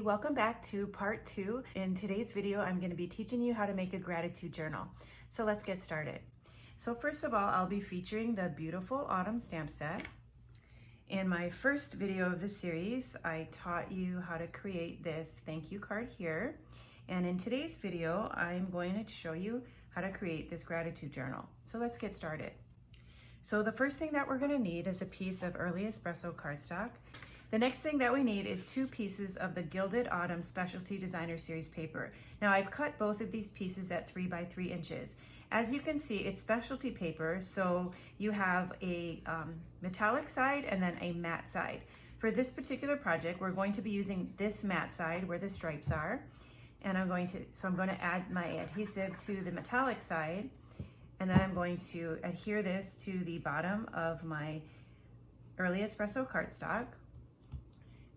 welcome back to part 2. In today's video, I'm going to be teaching you how to make a gratitude journal. So let's get started. So first of all, I'll be featuring the beautiful autumn stamp set. In my first video of the series, I taught you how to create this thank you card here. And in today's video, I'm going to show you how to create this gratitude journal. So let's get started. So the first thing that we're going to need is a piece of early espresso cardstock. The next thing that we need is 2 pieces of the Gilded Autumn Specialty Designer Series paper. Now I've cut both of these pieces at 3 by 3 inches. As you can see, it's specialty paper, so you have a metallic side and then a matte side. For this particular project, we're going to be using this matte side where the stripes are. And I'm going to add my adhesive to the metallic side, and then I'm going to adhere this to the bottom of my early espresso cardstock.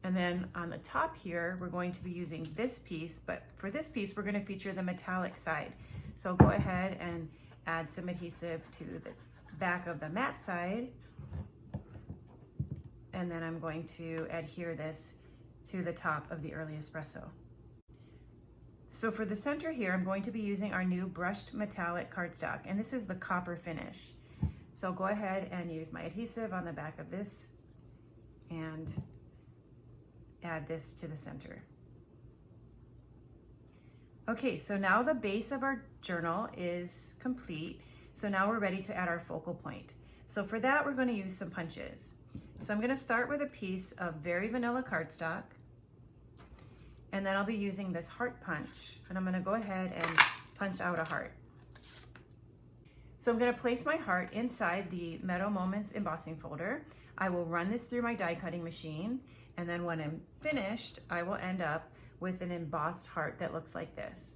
And then on the top here, we're going to be using this piece, but for this piece, we're going to feature the metallic side. So go ahead and add some adhesive to the back of the matte side. And then I'm going to adhere this to the top of the early espresso. So for the center here, I'm going to be using our new brushed metallic cardstock, and this is the copper finish. So go ahead and use my adhesive on the back of this and add this to the center. Okay, so now the base of our journal is complete. So now we're ready to add our focal point. So for that, we're going to use some punches. So I'm going to start with a piece of very vanilla cardstock, and then I'll be using this heart punch, and I'm going to go ahead and punch out a heart. So I'm going to place my heart inside the Meadow Moments embossing folder. I will run this through my die cutting machine, and then when I'm finished, I will end up with an embossed heart that looks like this.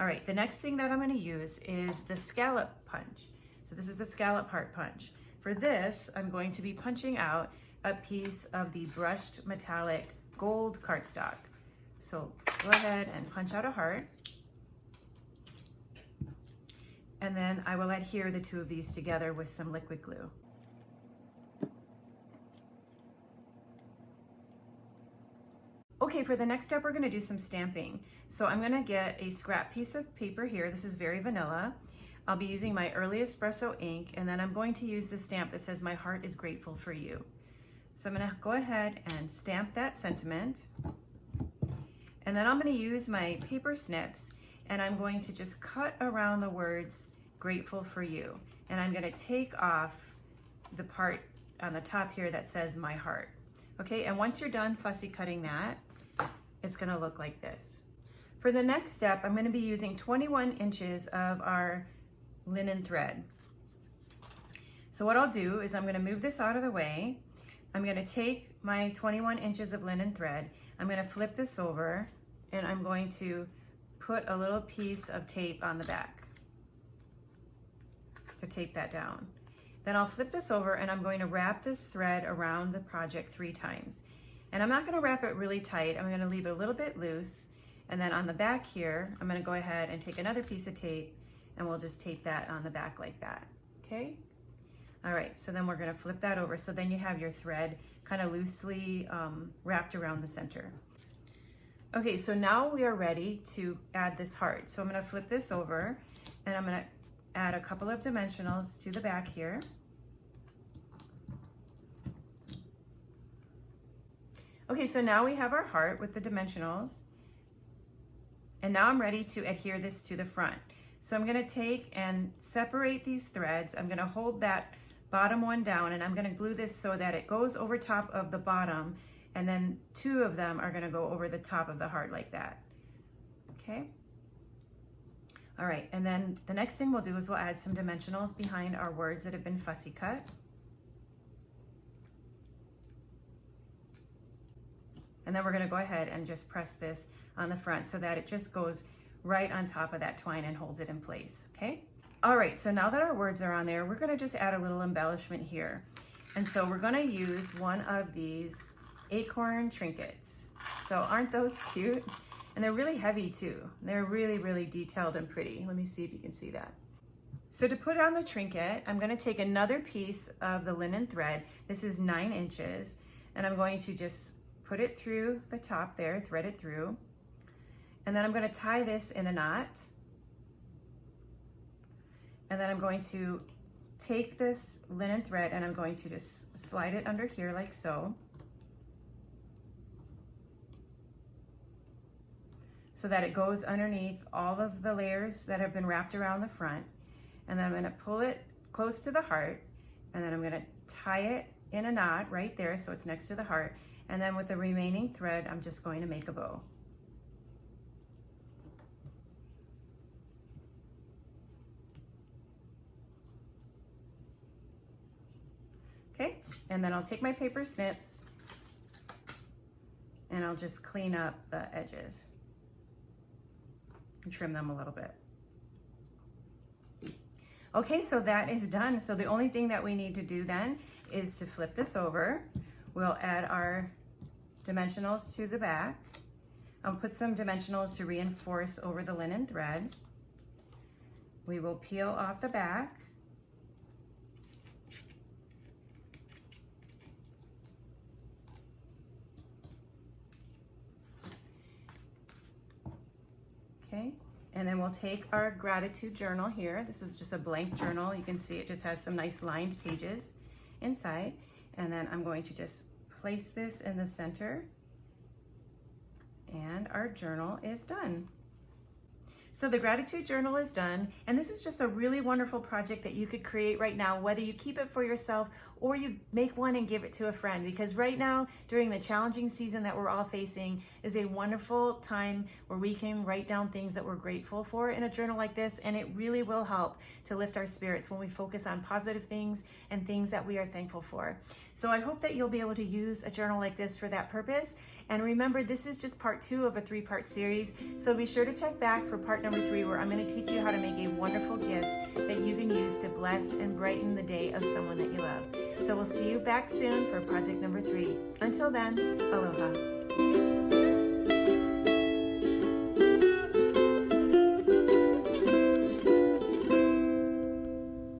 All right, the next thing that I'm going to use is the scallop punch. So this is a scallop heart punch. For this, I'm going to be punching out a piece of the brushed metallic gold cardstock. So go ahead and punch out a heart. And then I will adhere the 2 of these together with some liquid glue. Okay, for the next step, we're gonna do some stamping. So I'm gonna get a scrap piece of paper here. This is very vanilla. I'll be using my early espresso ink, and then I'm going to use the stamp that says, "My heart is grateful for you." So I'm gonna go ahead and stamp that sentiment. And then I'm gonna use my paper snips, and I'm going to just cut around the words, "grateful for you." And I'm gonna take off the part on the top here that says, "my heart." Okay, and once you're done fussy cutting that, it's gonna look like this. For the next step, I'm gonna be using 21 inches of our linen thread. So what I'll do is I'm gonna move this out of the way. I'm gonna take my 21 inches of linen thread, I'm gonna flip this over, and I'm going to put a little piece of tape on the back to tape that down. Then I'll flip this over, and I'm going to wrap this thread around the project 3 times. And I'm not gonna wrap it really tight, I'm gonna leave it a little bit loose, and then on the back here, I'm gonna go ahead and take another piece of tape, and we'll just tape that on the back like that, okay? All right, so then we're gonna flip that over, so then you have your thread kind of loosely wrapped around the center. Okay, so now we are ready to add this heart. So I'm gonna flip this over, and I'm gonna add a couple of dimensionals to the back here. Okay, so now we have our heart with the dimensionals, and now I'm ready to adhere this to the front. So I'm gonna take and separate these threads. I'm gonna hold that bottom one down, and I'm gonna glue this so that it goes over top of the bottom, and then 2 of them are gonna go over the top of the heart like that, okay? All right, and then the next thing we'll do is we'll add some dimensionals behind our words that have been fussy cut. And then we're gonna go ahead and just press this on the front so that it just goes right on top of that twine and holds it in place, okay? All right, so now that our words are on there, we're gonna just add a little embellishment here. And so we're gonna use one of these Acorn Trinkets. So aren't those cute? And they're really heavy too. They're really, really detailed and pretty. Let me see if you can see that. So to put on the trinket, I'm gonna take another piece of the linen thread. This is 9 inches, and I'm going to just put it through the top there, thread it through, and then I'm going to tie this in a knot. And then I'm going to take this linen thread and I'm going to just slide it under here like so. So that it goes underneath all of the layers that have been wrapped around the front. And then I'm going to pull it close to the heart, and then I'm going to tie it in a knot right there so it's next to the heart. And then with the remaining thread, I'm just going to make a bow. Okay, and then I'll take my paper snips and I'll just clean up the edges and trim them a little bit. Okay, so that is done. So the only thing that we need to do then is to flip this over. We'll add our dimensionals to the back. I'll put some dimensionals to reinforce over the linen thread. We will peel off the back. Okay, and then we'll take our gratitude journal here. This is just a blank journal. You can see it just has some nice lined pages inside. And then I'm going to just place this in the center, and our journal is done. So the gratitude journal is done, and this is just a really wonderful project that you could create right now, whether you keep it for yourself or you make one and give it to a friend, because right now, during the challenging season that we're all facing, is a wonderful time where we can write down things that we're grateful for in a journal like this, and it really will help to lift our spirits when we focus on positive things and things that we are thankful for. So I hope that you'll be able to use a journal like this for that purpose. And remember, this is just part 2 of a 3-part series, so be sure to check back for part number 3, where I'm going to teach you how to make a wonderful gift that you can use to bless and brighten the day of someone that you love. So we'll see you back soon for project number 3. Until then, aloha.